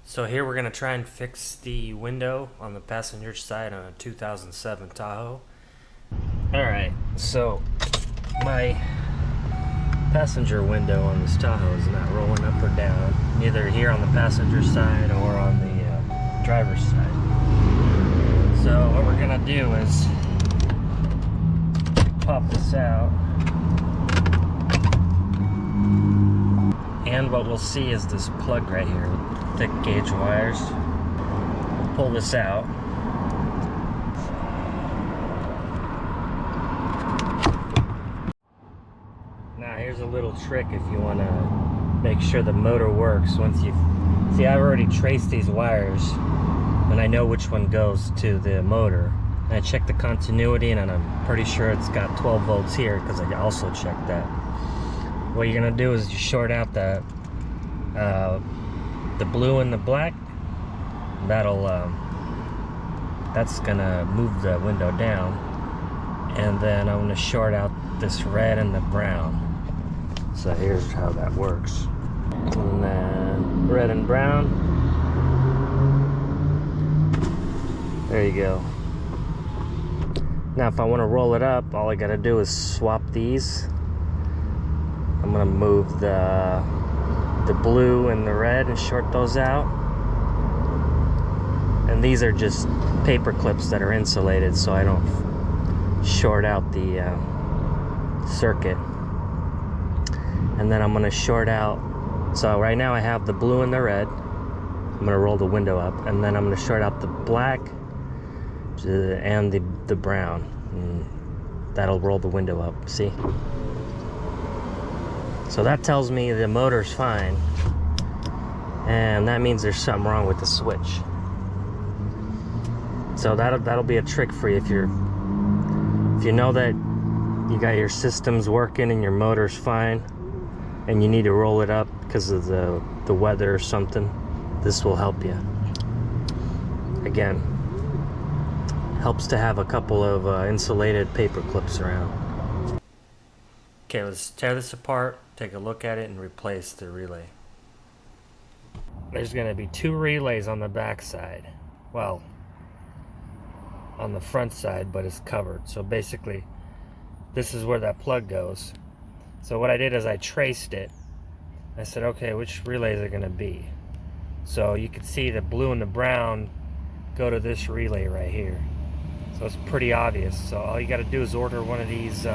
So here we're going to try and fix the window on the passenger side on a 2007 Tahoe. Alright, so my passenger window on this Tahoe is not rolling up or down, neither here on the passenger side or on the driver's side. So what we're going to do is pop this out, and what we'll see is this plug right here, thick gauge wires. We'll pull this out. Now here's a little trick if you want to make sure the motor works. Once you see, I've already traced these wires and I know which one goes to the motor. And I checked the continuity and I'm pretty sure it's got 12 volts here because I also checked that. What you're gonna do is you short out the blue and the black. That's gonna move the window down, and then I'm gonna short out this red and the brown. So here's how that works. And then red and brown. There you go. Now if I want to roll it up, all I gotta do is swap these. I'm gonna move the blue and the red and short those out. And these are just paper clips that are insulated so I don't short out the circuit. And then I'm gonna short out, so right now I have the blue and the red. I'm gonna roll the window up, and then I'm gonna short out the black and the brown. And that'll roll the window up, see? So that tells me the motor's fine, and that means there's something wrong with the switch. So that'll be a trick for you if you know that you got your systems working and your motor's fine, and you need to roll it up because of the weather or something. This will help you. Again, helps to have a couple of insulated paper clips around. Okay, let's tear this apart, take a look at it, and replace the relay. There's going to be two relays on the back side. Well, on the front side, but it's covered. So basically, this is where that plug goes. So what I did is I traced it. I said, okay, which relays are going to be? So you can see the blue and the brown go to this relay right here. So it's pretty obvious. So all you got to do is order one of these,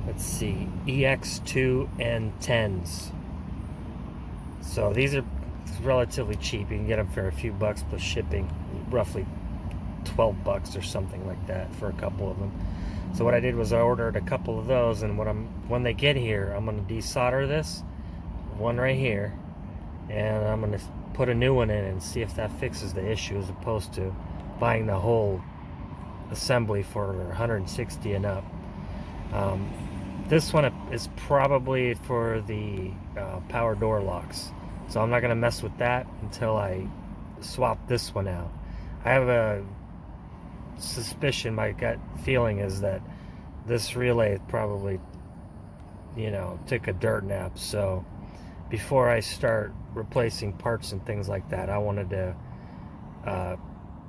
let's see, EX2N10s. So these are relatively cheap. You can get them for a few bucks plus shipping, roughly 12 bucks or something like that for a couple of them. So what I did was I ordered a couple of those, and when they get here, I'm going to desolder this one right here, and I'm going to put a new one in and see if that fixes the issue, as opposed to buying the whole assembly for 160 and up. This one is probably for the power door locks, so I'm not going to mess with that until I swap this one out. I have a suspicion, my gut feeling is that this relay probably, took a dirt nap. So before I start replacing parts and things like that, I wanted to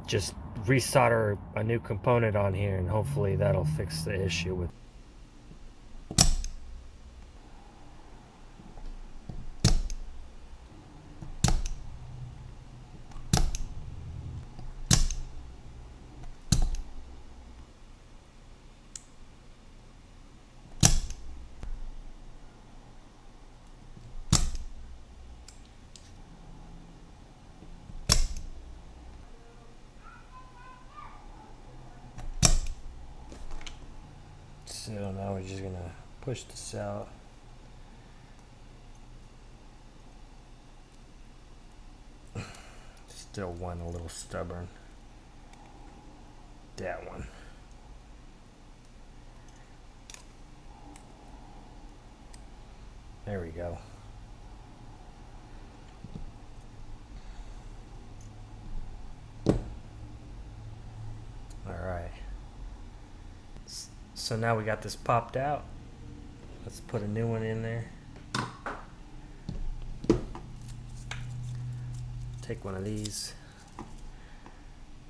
just resolder a new component on here, and hopefully that'll fix the issue with. So now we're just gonna push this out. Still one a little stubborn. That one. There we go. All right. So now we got this popped out. Let's put a new one in there. take one of these,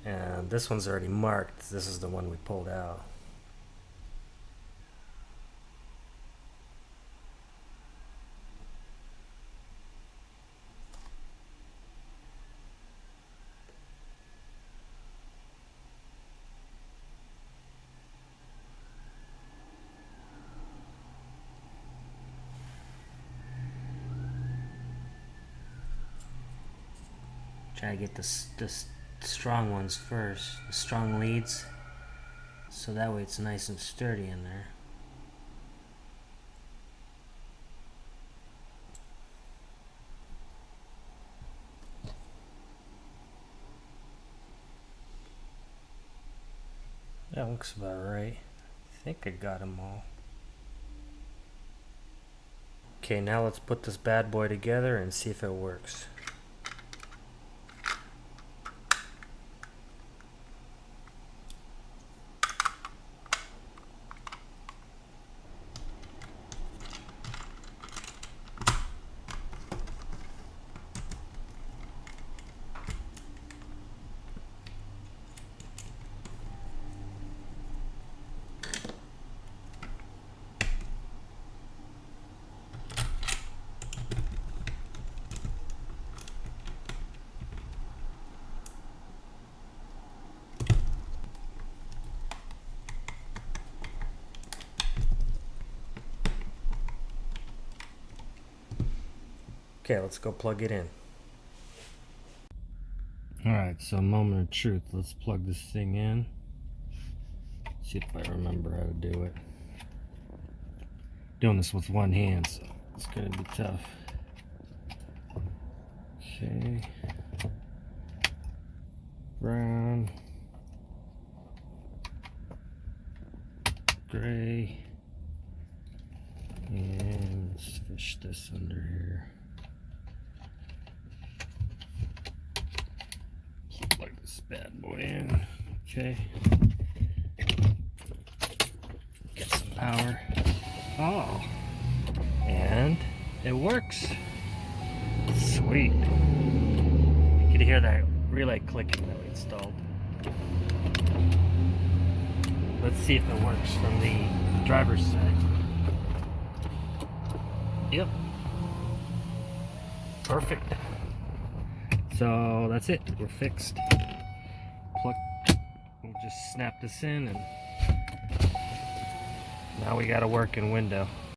and this one's already marked. This is the one we pulled out. Try to get the strong ones first, the strong leads, so that way it's nice and sturdy in there. That looks about right. I think I got them all. Okay, now let's put this bad boy together and see if it works. Okay, let's go plug it in. Alright, so moment of truth. Let's plug this thing in. See if I remember how to do it. Doing this with one hand, so it's gonna be tough. Okay. Brown. Gray. And let's fish this under here. Plug this bad boy in. Okay. Get some power. Oh. And it works. Sweet. You can hear that relay clicking that we installed. Let's see if it works from the driver's side. Yep. Perfect. So that's it. We're fixed. Plug. We'll just snap this in, and now we got a working window.